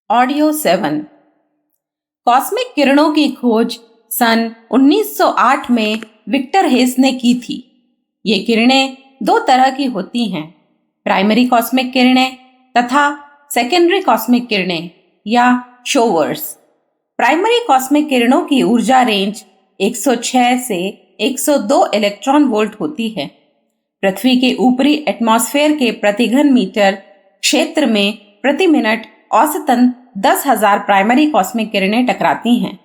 Audio 7। Cosmic किरणों की खोज सन 1908 में विक्टर हेस ने की थी। ये किरणें दो तरह की होती हैं, प्राइमरी कॉस्मिक किरणें तथा सेकेंडरी कॉस्मिक किरणें या शोवर्स। प्राइमरी कॉस्मिक किरणों की ऊर्जा रेंज 106 से 102 इलेक्ट्रॉन वोल्ट होती है। पृथ्वी के ऊपरी एटमॉस्फेयर के प्रति घन मीटर क्षेत्र में प्रति मिनट औसतन 10,000 प्राइमरी कॉस्मिक किरणें टकराती हैं।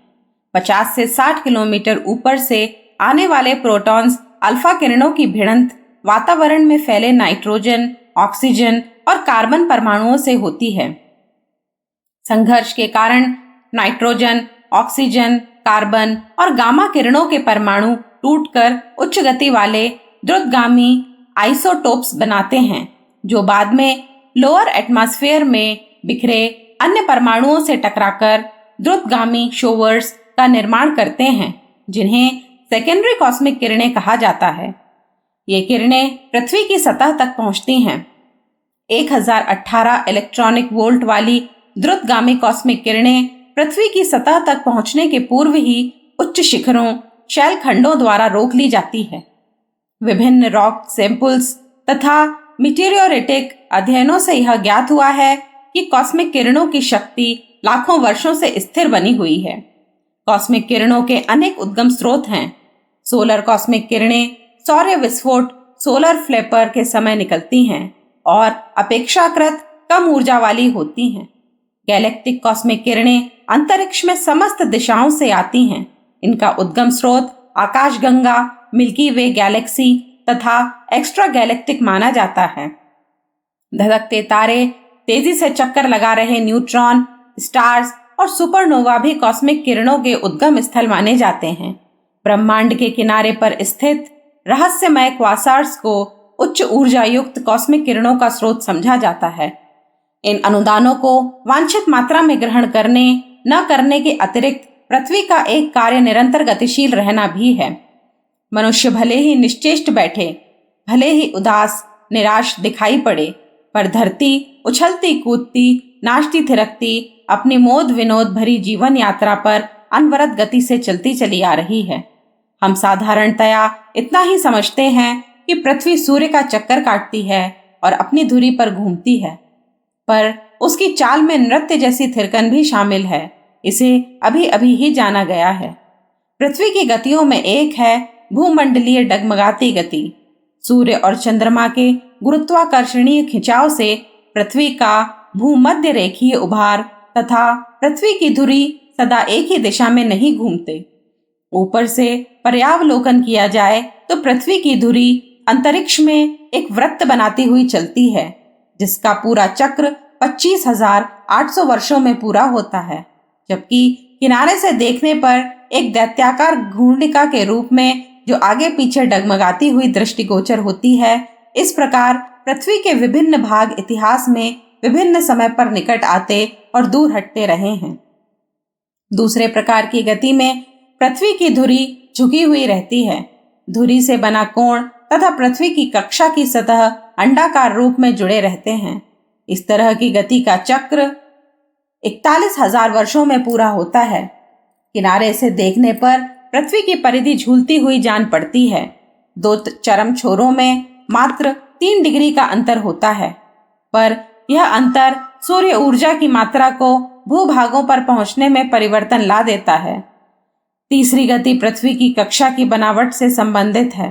50 से 60 किलोमीटर ऊपर से आने वाले प्रोटॉन्स अल्फा किरणों की भिड़ंत वातावरण में फैले नाइट्रोजन, ऑक्सीजन और कार्बन परमाणुओं से होती है। संघर्ष के कारण नाइट्रोजन, ऑक्सीजन, कार्बन और गामा किरणों के परमाणु टूटकर उच्च गति वाले द्रुतगामी आइसोटोप्स बनाते हैं, जो बाद में लोअर एटमॉस्फेयर में बिखरे अन्य परमाणुओं से टकराकर द्रुतगामी शोवर्स का निर्माण करते हैं, जिन्हें सेकेंडरी कॉस्मिक किरणें कहा जाता है। ये किरणें पृथ्वी की सतह तक पहुंचती हैं। 1018 इलेक्ट्रॉनिक वोल्ट वाली द्रुतगामी कॉस्मिक किरणें पृथ्वी की सतह तक पहुंचने के पूर्व ही उच्च शिखरों, शैल खंडों द्वारा रोक ली जाती है। विभिन्न रॉक सैंपल्स तथा मीटेरियोरिटिक अध्ययनों से यह ज्ञात हुआ है कि कॉस्मिक किरणों की शक्ति लाखों वर्षों से स्थिर बनी हुई है। कॉस्मिक किरणों के अनेक उद्गम स्रोत हैं। सोलर कॉस्मिक किरणें सौर्य विस्फोट सोलर फ्लेपर के समय निकलती हैं और अपेक्षाकृत कम ऊर्जा वाली होती हैं। गैलेक्टिक कॉस्मिक किरणें अंतरिक्ष में समस्त दिशाओं से आती हैं। इनका उद्गम स्रोत आकाशगंगा, मिल्की वे गैलेक्सी तथा एक्स्ट्रा गैलेक्टिक माना जाता है। धधकते तारे, तेजी से चक्कर लगा रहे न्यूट्रॉन, स्टार्स और सुपरनोवा भी कॉस्मिक किरणों के उद्गम स्थल माने जाते हैं। ब्रह्मांड के किनारे पर स्थित रहस्यमय क्वासार्स को उच्च ऊर्जा युक्त कॉस्मिक किरणों का स्रोत समझा जाता है। इन अनुदानों को वांछित मात्रा में ग्रहण करने न करने के अतिरिक्त पृथ्वी का एक कार्य निरंतर गतिशील रहना भी है। मनुष्य भले ही निश्चेष्ट बैठे, भले ही उदास निराश दिखाई पड़े, पर धरती उछलती कूदती, नाचती थिरकती अपनी मोद विनोद भरी जीवन यात्रा पर अनवरत गति से चलती चली आ रही है। हम साधारणतया इतना ही समझते हैं कि पृथ्वी सूर्य का चक्कर काटती है और अपनी धुरी पर घूमती है, पर उसकी चाल में नृत्य जैसी थिरकन भी शामिल है। इसे अभी अभी ही जाना गया है। पृथ्वी की गतियों में एक है भूमंडलीय डगमगाती गति। सूर्य और चंद्रमा के गुरुत्वाकर्षणीय खिंचाव से पृथ्वी का भूमध्य रेखीय उभार तथा पृथ्वी की धुरी सदा एक ही दिशा में नहीं घूमते। ऊपर से पर्यावलोकन किया जाए तो पृथ्वी की धुरी अंतरिक्ष में एक वृत्त बनाती हुई चलती है, जिसका पूरा चक्र 25,800 वर्षों में पूरा होता है, जबकि किनारे से देखने पर एक दैत्याकार घूर्णिका के रूप में जो आगे पीछे डगमगाती हुई दृष्टिगोचर होती है। इस प्रकार पृथ्वी के विभिन्न भाग इतिहास में विभिन्न समय पर निकट आते और दूर हटते रहे हैं। दूसरे प्रकार की गति में पृथ्वी की धुरी झुकी हुई रहती है। धुरी से बना कोण तथा पृथ्वी की कक्षा की सतह अंडाकार रूप में जुड़े रहते हैं। इस तरह की गति का चक्र 41,000 वर्षों में पूरा होता है। किनारे से देखने पर पृथ्वी की परिधि झूलती हुई जान पड़ती है। दो चरम छोरों में मात्र 3 डिग्री का अंतर होता है, पर यह अंतर सूर्य ऊर्जा की मात्रा को भूभागों पर पहुंचने में परिवर्तन ला देता है। तीसरी गति पृथ्वी की कक्षा की बनावट से संबंधित है।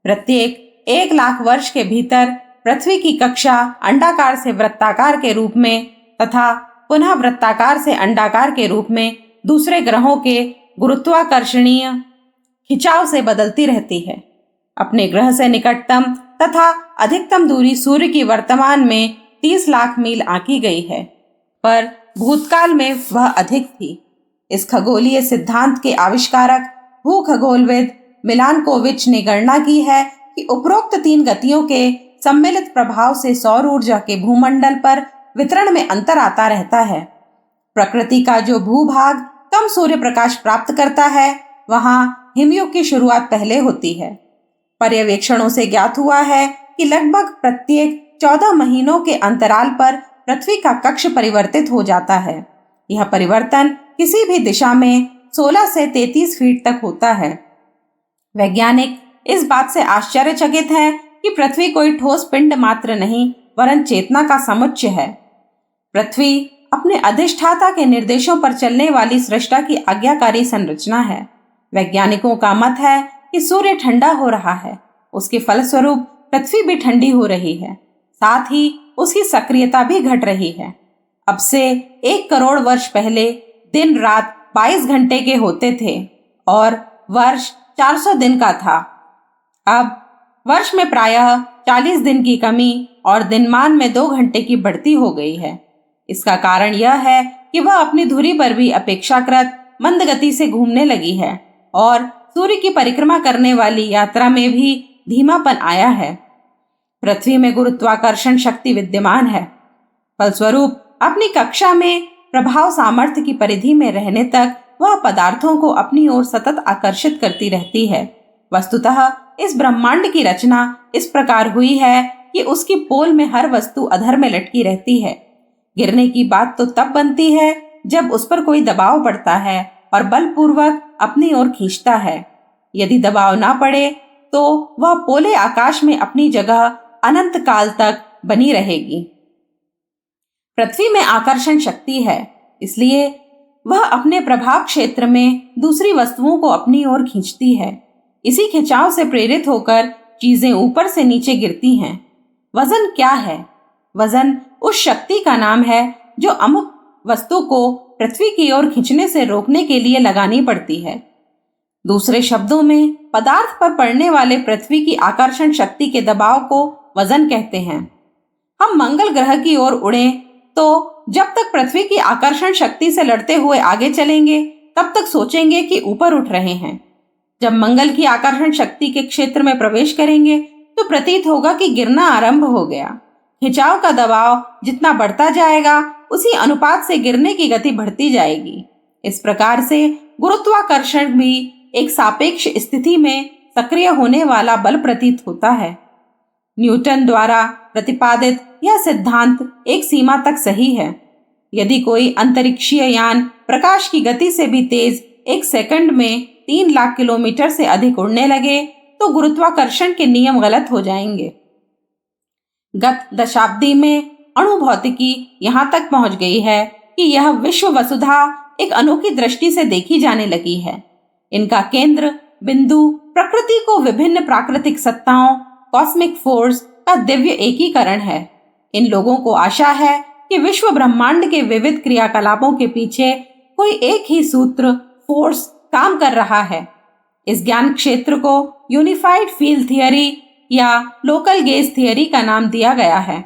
प्रत्येक 1 लाख वर्ष के भीतर पृथ्वी की कक्षा अंडाकार से वृत्ताकार के रूप में तथा पुनः वृत्ताकार से अंडाकार के रूप में दूसरे ग्रहों के गुरुत्वाकर्षणीय खिंचाव से बदलती रहती है। अपने ग्रह से निकटतम तथा अधिकतम दूरी सूर्य की वर्तमान में 30 लाख मील आंकी गई है, पर भूतकाल में वह अधिक थी। इस खगोलीय सिद्धांत के आविष्कारक भूखगोलविद मिलानकोविच ने गणना की है कि उपरोक्त 3 गतियों के सम्मिलित प्रभाव से सौर ऊर्जा के भूमंडल पर वितरण में अंतर आता रहता है। प्रकृति का जो भूभाग कम सूर्य प्रकाश प्राप्त करता है, वहां हिमयुग की शुरुआत पहले होती है। पर्यवेक्षणों से ज्ञात हुआ है कि लगभग प्रत्येक 14 महीनों के अंतराल पर पृथ्वी का कक्ष परिवर्तित हो जाता है। यह परिवर्तन किसी भी दिशा में 16 से 33 फीट तक होता है। वैज्ञानिक इस बात से आश्चर्यचकित हैं कि पृथ्वी कोई ठोस पिंड मात्र नहीं वरन चेतना का समुच्चय है। पृथ्वी अपने अधिष्ठाता के निर्देशों पर चलने वाली सृष्टा की आज्ञाकारी संरचना है। वैज्ञानिकों का मत है कि सूर्य ठंडा हो रहा है, उसके फलस्वरूप पृथ्वी भी ठंडी हो रही है, साथ ही उसकी सक्रियता भी घट रही है। अब से 1 करोड़ वर्ष पहले दिन रात 22 घंटे के होते थे और वर्ष 400 दिन का था। अब वर्ष में प्रायः 40 दिन की कमी और दिनमान में 2 घंटे की बढ़ती हो गई है। इसका कारण यह है कि वह अपनी धुरी पर भी अपेक्षाकृत मंद गति से घूमने लगी है और सूर्य की परिक्रमा करने वाली यात्रा में भी धीमापन आया है। पृथ्वी में गुरुत्वाकर्षण शक्ति विद्यमान है, फलस्वरूप अपनी कक्षा में प्रभाव सामर्थ्य की परिधि में रहने तक वह पदार्थों को अपनी ओर सतत आकर्षित करती रहती है। वस्तुतः इस ब्रह्मांड की रचना इस प्रकार हुई है कि उसकी पोल में हर वस्तु अधर में लटकी रहती है। गिरने की बात तो तब बनती है जब उस पर कोई दबाव पड़ता है और बलपूर्वक अपनी ओर खींचता है। यदि दबाव ना पड़े तो वह पोले आकाश में अपनी जगह अनंत काल तक बनी रहेगी। पृथ्वी में आकर्षण शक्ति है, इसलिए वह अपने प्रभाव क्षेत्र में दूसरी वस्तुओं को अपनी ओर खींचती है। इसी खिंचाव से प्रेरित होकर चीजें ऊपर से नीचे गिरती हैं। वजन क्या है? वजन उस शक्ति का नाम है जो अमुक वस्तु को पृथ्वी की ओर खींचने से रोकने के लिए लगानी पड़ती है। दूसरे शब्दों में पदार्थ पर पड़ने वाले पृथ्वी की आकर्षण शक्ति के दबाव को वजन कहते हैं। हम मंगल ग्रह की ओर उड़ें तो जब तक पृथ्वी की आकर्षण शक्ति से लड़ते हुए आगे चलेंगे तब तक सोचेंगे कि ऊपर उठ रहे हैं। जब मंगल की आकर्षण शक्ति के क्षेत्र में प्रवेश करेंगे तो प्रतीत होगा कि गिरना आरंभ हो गया। खिंचाव का दबाव जितना बढ़ता जाएगा उसी अनुपात से गिरने की गति बढ़ती जाएगी। इस प्रकार से गुरुत्वाकर्षण भी एक सापेक्ष स्थिति में सक्रिय होने वाला बल प्रतीत होता है। न्यूटन द्वारा प्रतिपादित यह सिद्धांत एक सीमा तक सही है। यदि कोई अंतरिक्षीय यान प्रकाश की गति से भी तेज 1 सेकंड में 3 लाख किलोमीटर से अधिक उड़ने लगे तो गुरुत्वाकर्षण के नियम गलत हो जाएंगे। गत दशाब्दी में अणु भौतिकी यहाँ तक पहुँच गई है कि यह विश्व वसुधा एक अनोखी दृष्टि से देखी जाने लगी है। इनका केंद्र बिंदु प्रकृति को विभिन्न प्राकृतिक सत्ताओं कॉस्मिक फोर्स का दिव्य एकीकरण है। इन लोगों को आशा है कि विश्व ब्रह्मांड के विविध क्रियाकलापों के पीछे कोई एक ही सूत्र फोर्स काम कर रहा है। इस ज्ञान क्षेत्र को यूनिफाइड फील्ड थियरी या लोकल गेज थियरी का नाम दिया गया है,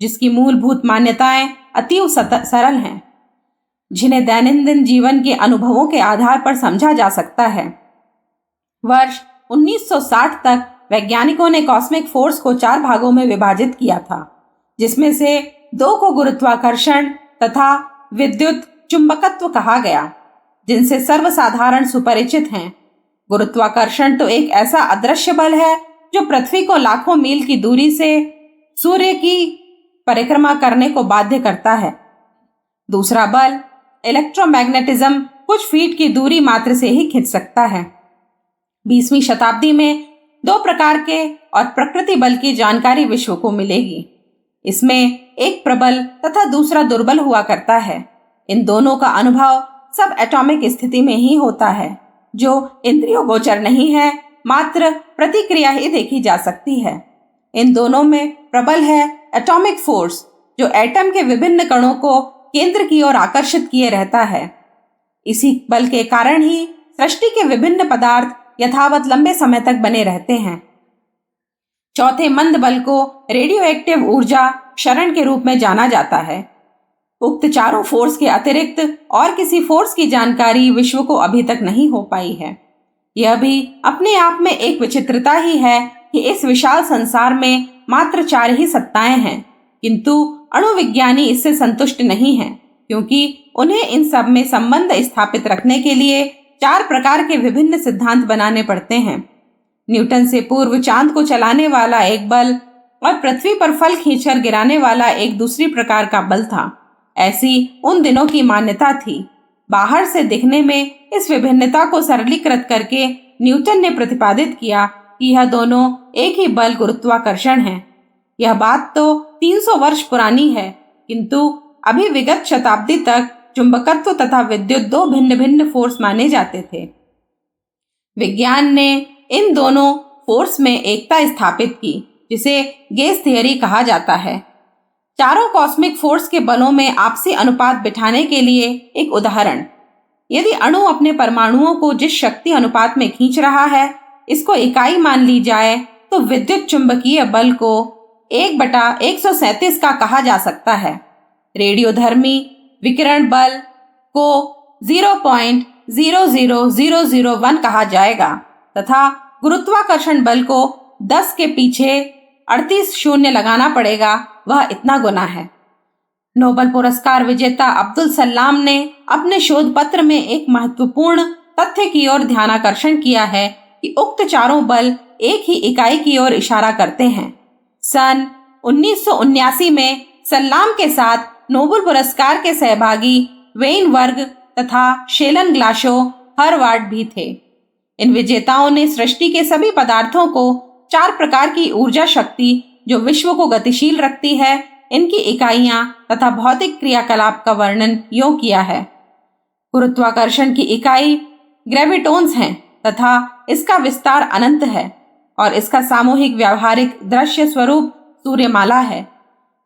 जिसकी मूलभूत मान्यताएं अतीव सरल हैं, जिन्हें दैनंदिन जीवन के अनुभवों के आधार पर समझा जा सकता है। वर्ष 1960 तक वैज्ञानिकों ने कॉस्मिक फोर्स को 4 भागों में विभाजित किया था, जिसमें से 2 को गुरुत्वाकर्षण तथा विद्युत चुंबकत्व कहा गया, जिनसे सर्वसाधारण सुपरिचित हैं। गुरुत्वाकर्षण तो एक ऐसा अदृश्य बल है जो पृथ्वी को लाखों मील की दूरी से सूर्य की परिक्रमा करने को बाध्य करता है। दूसरा बल इलेक्ट्रोमैग्नेटिज्म कुछ फीट की दूरी मात्र से ही खींच सकता है। 20वीं शताब्दी में 2 प्रकार के और प्रकृति बल की जानकारी विश्व को मिलेगी। इसमें एक प्रबल तथा दूसरा दुर्बल हुआ करता है। इन दोनों का अनुभव सब एटॉमिक स्थिति में ही होता है, जो इंद्रियों गोचर नहीं है, मात्र प्रतिक्रिया ही देखी जा सकती है। इन दोनों में प्रबल है एटॉमिक फोर्स, जो एटम के विभिन्न कणों को केंद्र की ओर आकर्षित किए रहता है। इसी बल के कारण ही सृष्टि के विभिन्न पदार्थ यथावत लंबे समय तक बने रहते हैं। चौथे मंद बल को रेडियो एक्टिव ऊर्जा क्षरण के रूप में जाना जाता है। उक्त चारों फोर्स के अतिरिक्त और किसी फोर्स की जानकारी विश्व को अभी तक नहीं हो पाई है। यह भी अपने आप में एक विचित्रता ही है कि इस विशाल संसार में मात्र 4 ही सत्ताएं हैं, किंतु अणुविज्ञानी इससे संतुष्ट नहीं हैं, क्योंकि उन्हें इन सब में संबंध स्थापित रखने के लिए 4 प्रकार के विभिन्न सिद्धांत बनाने पड़ते हैं। न्यूटन से पूर्व चांद को चलाने वाला एक बल और पृथ्वी पर फल खींचकर गिराने वाला एक दूसरी प्रकार का बल था। ऐसी उन दिनों की मान्यता थी। बाहर से दिखने में इस विभिन्नता को सरलीकृत करके न्यूटन ने प्रतिपादित किया कि यह दोनों एक ही बल गुरुत्वाकर्षण है। यह बात तो 300 वर्ष पुरानी है, किंतु अभी विगत शताब्दी तक चुंबकत्व तथा विद्युत दो भिन्न भिन्न फोर्स माने जाते थे। विज्ञान ने इन दोनों फोर्स में एकता स्थापित की, जिसे गेज थियरी कहा जाता है। चारों कॉस्मिक फोर्स के बलों में आपसी अनुपात बिठाने के लिए एक उदाहरण, यदि अणु अपने परमाणुओं को जिस शक्ति अनुपात में खींच रहा है, इसको इकाई मान ली जाए, तो विद्युत चुंबकीय बल को 1/137 का कहा जा सकता है। रेडियोधर्मी विकिरण बल को 0.00001 कहा जाएगा तथा गुरुत्वाकर्षण बल को 10 के पीछे 38 शून्य लगाना पड़ेगा, वह इतना गुना है। नोबेल पुरस्कार विजेता अब्दुल सलाम ने अपने शोध पत्र में एक महत्वपूर्ण तथ्य की ओर ध्यानाकर्षण किया है कि उक्त चारों बल एक ही इकाई की ओर इशारा करते हैं। सन 1979 में सलाम के साथ नोबेल पुरस्कार के सहभागी वेन वर्ग तथा शेलन ग्लाशो हरवार्ड भी थे। इन विजेताओं ने सृष्टि के सभी पदार्थों को 4 प्रकार की ऊर्जा शक्ति जो विश्व को गतिशील रखती है, इनकी इकाइयां तथा भौतिक क्रियाकलाप का वर्णन यूं किया है। गुरुत्वाकर्षण की इकाई ग्रेविटोन्स हैं तथा इसका विस्तार अनंत है और इसका सामूहिक व्यावहारिक दृश्य स्वरूप सूर्यमाला है।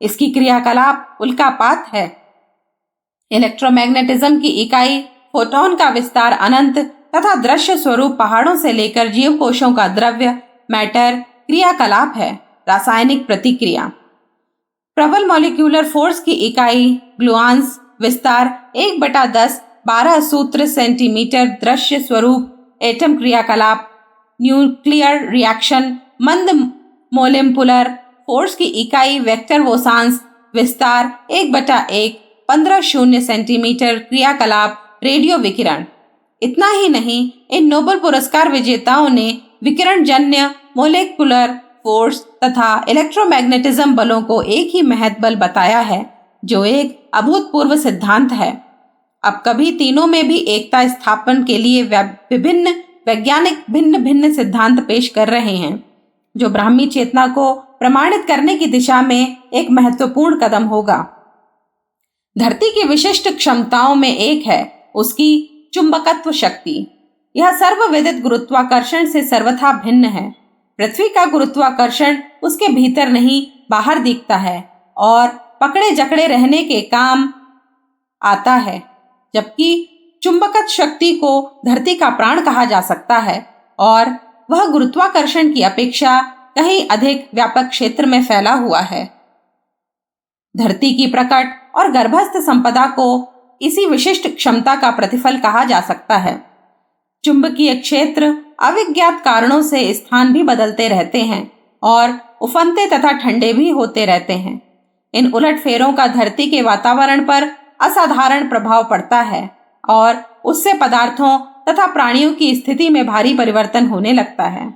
इसकी क्रियाकलाप उल्कापात है। इलेक्ट्रोमैग्नेटिज्म की इकाई फोटोन का विस्तार अनंत तथा दृश्य स्वरूप पहाड़ों से लेकर जीव कोशों का द्रव्य मैटर क्रियाकलाप है। रासायनिक प्रतिक्रिया। प्रबल मॉलिक्यूलर फोर्स की इकाई ग्लुआन्स विस्तार 1/10 12 सूत्र सेंटीमीटर दृश्य स्वरूप एटम क्रियाकलाप। न्यूक्लियर रिएक्शन मंद मोलेकुलर फोर्स की इकाई वेक्टर वोसांस विस्तार 1/1 15 शून्य सेंटीमीटर क्रियाकलाप। रेडियो विकिरण। इतना ही नहीं, इन नोबेल पुरस्कार विजेताओं ने विकिरण जन्य मोलेकुलर फोर्स तथा इलेक्ट्रोमैग्नेटिज्म बलों को एक ही महत्व बल बताया है, जो एक अभूतपूर्व सिद्धांत है। अब कभी तीनों में भी एकता स्थापन के लिए विभिन्न वैज्ञानिक भिन्न भिन्न सिद्धांत पेश कर रहे हैं, जो ब्राह्मी चेतना को प्रमाणित करने की दिशा में एक महत्वपूर्ण कदम होगा। धरती की विशिष्ट क्षमताओं में एक है उसकी चुंबकत्व शक्ति। यह सर्वविदित गुरुत्वाकर्षण से सर्वथा भिन्न है। पृथ्वी का गुरुत्वाकर्षण उसके भीतर नहीं बाहर दिखता है और पकड़े जकड़े रहने के काम आता है, जबकि चुंबकत्व शक्ति को धरती का प्राण कहा जा सकता है और वह गुरुत्वाकर्षण की अपेक्षा कहीं अधिक व्यापक क्षेत्र में फैला हुआ है। धरती की प्रकट और गर्भस्थ संपदा को इसी विशिष्ट क्षमता का प्रतिफल कहा जा सकता है। चुंबकीय क्षेत्र अविज्ञात कारणों से स्थान भी बदलते रहते हैं और उफनते तथा ठंडे भी होते रहते हैं। इन उलटफेरों का धरती के वातावरण पर असाधारण प्रभाव पड़ता है और उससे पदार्थों तथा प्राणियों की स्थिति में भारी परिवर्तन होने लगता है।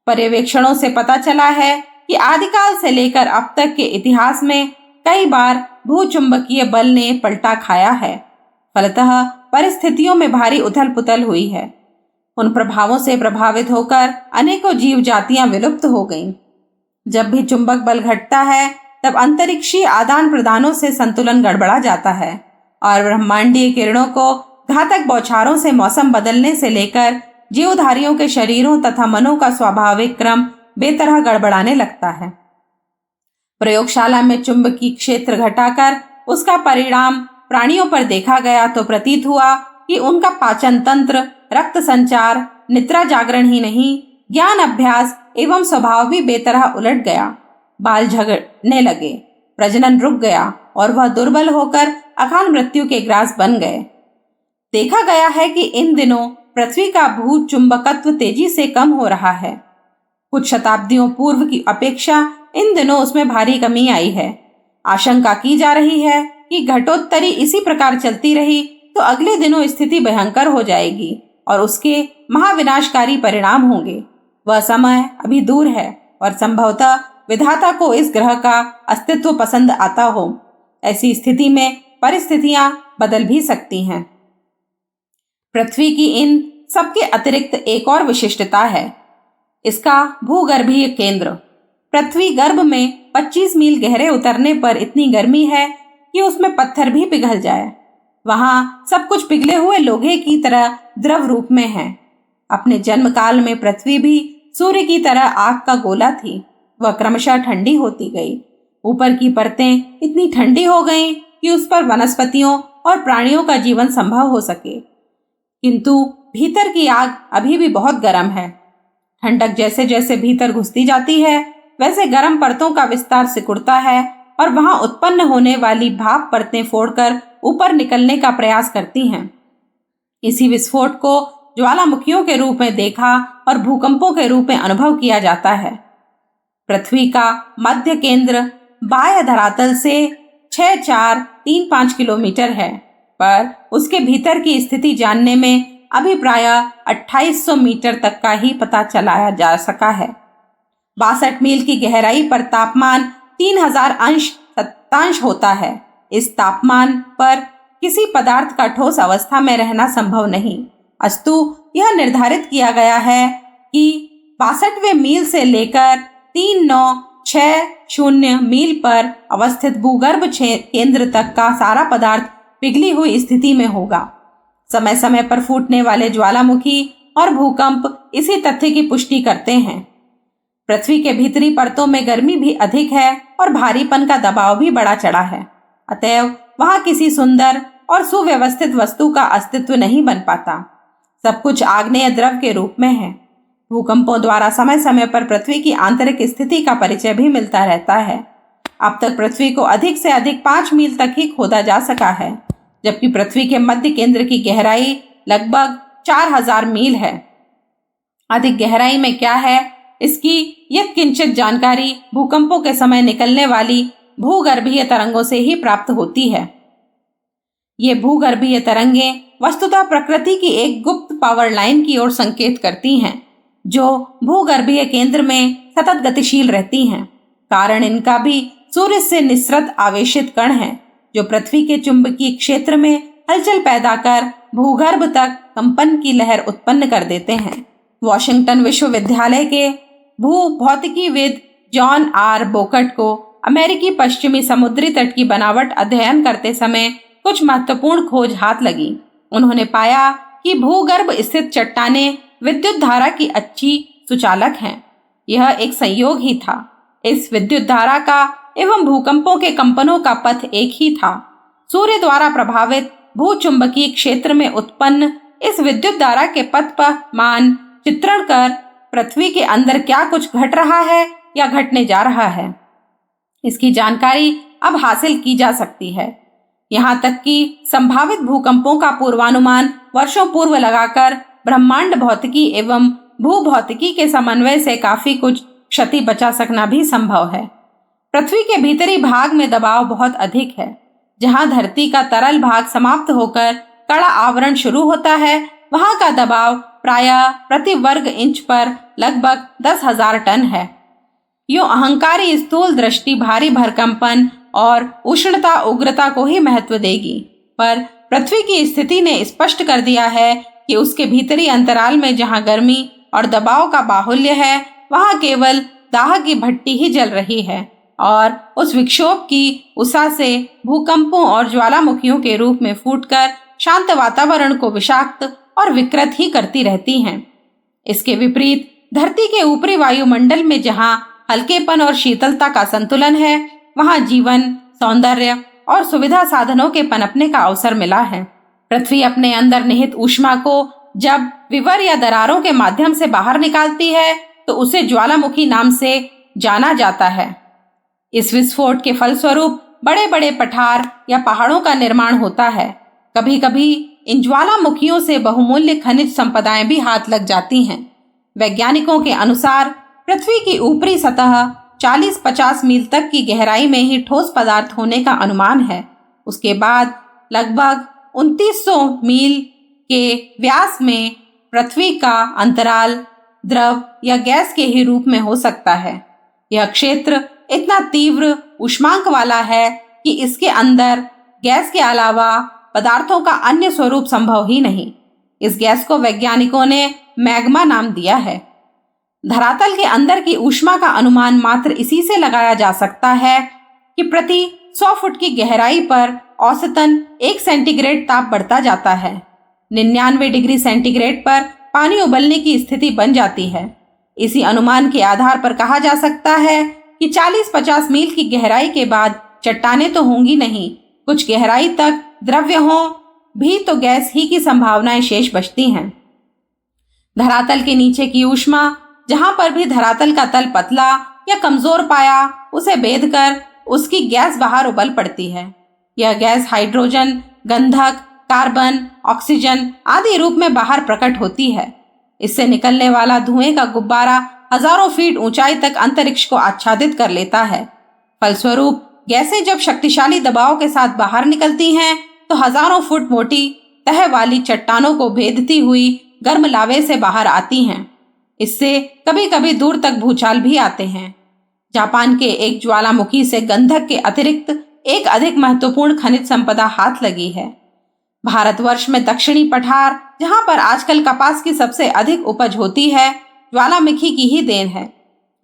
पर्यवेक्षणों से पता चला है कि आदिकाल से लेकर अब तक के इतिहास में कई बार भूचुंबकीय बल ने पलटा खाया है। फलतः परिस्थितियों में भारी उथल पुथल हुई है। उन प्रभावों से प्रभावित होकर अनेकों जीव जातियां विलुप्त हो गईं। जब भी चुंबक बल घटता है, तब अंतरिक्षीय आदान प्रदानों से संतुलन गड़बड़ा जाता है और ब्रह्मांडीय किरणों को घातक बौछारों से मौसम बदलने से लेकर जीवधारियों के शरीरों तथा मनों का स्वाभाविक क्रम बेतरह गड़बड़ाने लगता है। प्रयोगशाला में चुंबकीय क्षेत्र घटाकर उसका परिणाम प्राणियों पर देखा गया तो प्रतीत हुआ कि उनका पाचन तंत्र, रक्त संचार, निद्रा जागरण ही नहीं, ज्ञान अभ्यास एवं स्वभाव भी बेतरह उलट गया। बाल झड़ने लगे, प्रजनन रुक गया और वह दुर्बल होकर अकाल मृत्यु के ग्रास बन गए। देखा गया है कि इन दिनों पृथ्वी का भू चुंबकत्व तेजी से कम हो रहा है। कुछ शताब्दियों पूर्व की अपेक्षा इन दिनों उसमें भारी कमी आई है। आशंका की जा रही है कि घटोत्तरी इसी प्रकार चलती रही तो अगले दिनों स्थिति भयंकर हो जाएगी और उसके महाविनाशकारी परिणाम होंगे। वह समय अभी दूर है और संभवतः विधाता को इस ग्रह का अस्तित्व पसंद आता हो। ऐसी स्थिति में परिस्थितियां बदल भी सकती हैं। पृथ्वी की इन सबके अतिरिक्त एक और विशिष्टता है, इसका भूगर्भीय केंद्र। पृथ्वी गर्भ में 25 मील गहरे उतरने पर इतनी गर्मी है कि उसमें पत्थर भी पिघल जाए। वहां सब कुछ पिघले हुए लोहे की तरह द्रव रूप में है। अपने जन्म काल में पृथ्वी भी सूर्य की तरह आग का गोला थी। वह क्रमशः ठंडी होती गई। ऊपर की परतें इतनी ठंडी हो गईं कि उस पर वनस्पतियों और प्राणियों का जीवन संभव हो सके, किंतु भीतर की आग अभी भी बहुत गर्म है। ठंडक जैसे जैसे भीतर घुसती जाती है, वैसे गर्म परतों का विस्तार सिकुड़ता है और वहां उत्पन्न होने वाली भाप परतें फोड़कर ऊपर निकलने का प्रयास करती हैं। इसी विस्फोट को ज्वालामुखियों के रूप में देखा और भूकंपों के रूप में अनुभव किया जाता है। पृथ्वी का मध्य केंद्र बाह्य धरातल से 6435 किलोमीटर है, पर उसके भीतर की स्थिति जानने में अभी प्रायः 2800 मीटर तक का ही पता चलाया जा सका है। 62 मील की गहराई पर तापमान 3000 अंश सत्तांश होता है। इस तापमान पर किसी पदार्थ का ठोस अवस्था में रहना संभव नहीं, अस्तु यह निर्धारित किया गया है कि 62वें मील से लेकर 3960 मील पर अवस्थित भूगर्भ केंद्र तक का सारा पदार्थ पिघली हुई स्थिति में होगा। समय समय पर फूटने वाले ज्वालामुखी और भूकंप इसी तथ्य की पुष्टि करते हैं। पृथ्वी के भीतरी परतों में गर्मी भी अधिक है और भारीपन का दबाव भी बढ़ा चढ़ा है। अतएव वहां किसी सुंदर और सुव्यवस्थित वस्तु का अस्तित्व नहीं बन पाता। सब कुछ आग्नेय द्रव के रूप में है। भूकंपों द्वारा समय समय पर पृथ्वी की आंतरिक स्थिति का परिचय भी मिलता रहता है। अब तक पृथ्वी को अधिक से अधिक 5 मील तक ही खोदा जा सका है, जबकि पृथ्वी के मध्य केंद्र की गहराई लगभग 4000 मील है। अधिक गहराई में क्या है, इसकी यत्किंचित जानकारी भूकंपों के समय निकलने वाली भूगर्भीय तरंगों से ही प्राप्त होती है। ये भूगर्भीय तरंगें वस्तुतः प्रकृति की एक गुप्त पावर लाइन की ओर संकेत करती हैं, जो भूगर्भीय केंद्र में सतत गतिशील रहती हैं। कारण इनका भी सूर्य से निसृत आवेशित कण हैं, जो पृथ्वी के चुंबकीय क्षेत्र में हलचल पैदा कर भूगर्भ तक कंपन की लहर उत्पन्न कर देते हैं। वॉशिंगटन विश्वविद्यालय के भूभौतिकीविद जॉन आर बोकट को अमेरिकी पश्चिमी समुद्री तट की बनावट अध्ययन करते समय कुछ महत्वपूर्ण खोज हाथ लगी। उन्होंने पाया कि भूगर्भ स्थित चट्टानें विद्युत धारा की अच्छी सुचालक हैं। यह एक संयोग ही था। इस विद्युत धारा का एवं भूकंपों के कंपनों का पथ एक ही था। सूर्य द्वारा प्रभावित भूचुंबकीय क्षेत्र में उत्पन्न इस विद्युत धारा के पथ पर मान चित्रण कर पृथ्वी के अंदर क्या कुछ घट रहा है या घटने जा रहा है, इसकी जानकारी अब हासिल की जा सकती है। यहाँ तक कि संभावित भूकंपों का पूर्वानुमान वर्षों पूर्व लगाकर ब्रह्मांड भौतिकी एवं भूभौतिकी के समन्वय से काफी कुछ क्षति बचा सकना भी संभव है। पृथ्वी के भीतरी भाग में दबाव बहुत अधिक है। जहाँ धरती का तरल भाग समाप्त होकर कड़ा आवरण शुरू होता है, वहां का दबाव प्रायः प्रति वर्ग इंच पर लगभग 10,000 टन है। यो अहंकारी स्थूल दृष्टि भारी भरकंपन और उष्णता उग्रता को ही महत्व देगी, पर पृथ्वी की स्थिति ने स्पष्ट कर दिया है कि उसके भीतरी अंतराल में जहां गर्मी और दबाव का बाहुल्य है, वहां केवल दाह की भट्टी ही जल रही है और उस विक्षोभ की उषा से भूकंपों और ज्वालामुखियों के रूप में फूटकर शांत वातावरण को विषाक्त और विकृत ही करती रहती हैं। इसके विपरीत धरती के ऊपरी वायुमंडल में जहां हल्केपन और शीतलता का संतुलन है, वहां जीवन, सौंदर्य और सुविधा साधनों के पनपने का अवसर मिला है। पृथ्वी अपने अंदर निहित ऊष्मा को जब विवर या दरारों के माध्यम से बाहर निकालती है, तो उसे ज्वालामुखी नाम से जाना जाता है। इस विस्फोट के फलस्वरूप बड़े बड़े पठार या पहाड़ों का निर्माण होता है। कभी कभी इन ज्वालामुखियों से बहुमूल्य खनिज संपदाएं भी हाथ लग जाती हैं। वैज्ञानिकों के अनुसार पृथ्वी की ऊपरी सतह 40-50 मील तक की गहराई में ही ठोस पदार्थ होने का अनुमान है। उसके बाद लगभग 2900 मील के व्यास में पृथ्वी का अंतराल द्रव या गैस के ही रूप में हो सकता है। यह क्षेत्र इतना तीव्र उष्मांक वाला है कि इसके अंदर गैस के अलावा पदार्थों का अन्य स्वरूप संभव ही नहीं। इस गैस को वैज्ञानिकों ने मैग्मा नाम दिया है। धरातल के अंदर की ऊष्मा का अनुमान मात्र इसी से लगाया जा सकता है कि प्रति 100 फुट की गहराई पर औसतन 1 सेंटीग्रेड ताप बढ़ता जाता है। 99 डिग्री सेंटीग्रेड पर पानी उबलने की स्थिति बन जाती है। इसी अनुमान के आधार पर कहा जा सकता है कि 40-50 मील की गहराई के बाद चट्टानें तो होंगी नहीं, कुछ गहराई तक द्रव्य हो भी तो गैस ही की संभावनाएं शेष बचती हैं। धरातल के नीचे की ऊष्मा, जहां पर भी धरातल का तल पतला या कमजोर पाया, उसे बेधकर उसकी गैस बाहर उबल पड़ती है। यह गैस हाइड्रोजन, गंधक, कार्बन, ऑक्सीजन आदि रूप में बाहर प्रकट होती है। इससे निकलने वाला धुएं का गुब्बारा हजारों फीट ऊंचाई तक अंतरिक्ष को आच्छादित कर लेता है। फलस्वरूप गैसें जब शक्तिशाली दबाव के साथ बाहर निकलती हैं तो हजारों फुट मोटी तह वाली चट्टानों को भेदती हुई गर्म लावे से बाहर आती हैं। इससे कभी कभी दूर तक भूचाल भी आते हैं। जापान के एक ज्वालामुखी से गंधक के अतिरिक्त एक अधिक महत्वपूर्ण खनिज संपदा हाथ लगी है। भारतवर्ष में दक्षिणी पठार, जहां पर आजकल कपास की सबसे अधिक उपज होती है, ज्वालामुखी की ही देन है।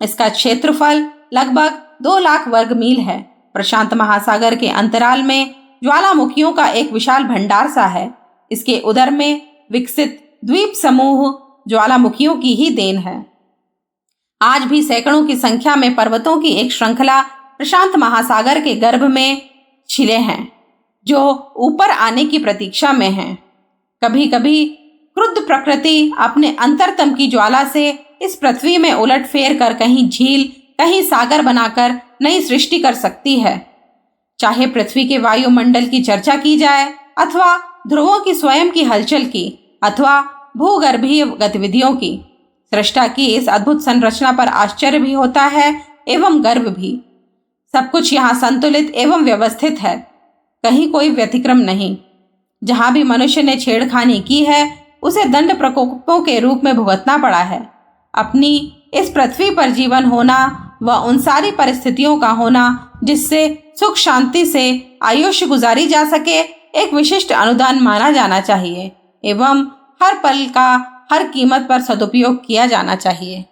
इसका क्षेत्रफल लगभग 2 लाख वर्ग मील है। प्रशांत महासागर के अंतराल में ज्वालामुखियों का एक विशाल भंडार सा है। इसके उदर में विकसित द्वीप समूह ज्वालामुखियों की ही देन है। आज भी सैकड़ों की संख्या में पर्वतों की एक श्रृंखला प्रशांत महासागर के गर्भ में छिले हैं, जो ऊपर आने की प्रतीक्षा में हैं। कभी कभी क्रुद्ध प्रकृति अपने अंतरतम की ज्वाला से इस पृथ्वी में उलट फेर कर कहीं झील, कहीं सागर बनाकर नई सृष्टि कर सकती है। चाहे पृथ्वी के वायुमंडल की चर्चा की जाए, अथवा ध्रुवों की स्वयं की हलचल की, अथवा भूगर्भीय गतिविधियों की, सृष्टा की इस अद्भुत संरचना पर आश्चर्य भी होता है एवं गर्व भी। सब कुछ यहाँ संतुलित एवं व्यवस्थित है, कहीं कोई व्यतिक्रम नहीं। जहाँ भी मनुष्य ने छेड़खानी की है, उसे दंड प्रकोपों के रूप में भुगतना पड़ा है। अपनी इस पृथ्वी पर जीवन होना व उन सारी परिस्थितियों का होना जिससे सुख शांति से आयुष्य गुजारी जा सके, एक विशिष्ट अनुदान माना जाना चाहिए एवं हर पल का हर कीमत पर सदुपयोग किया जाना चाहिए।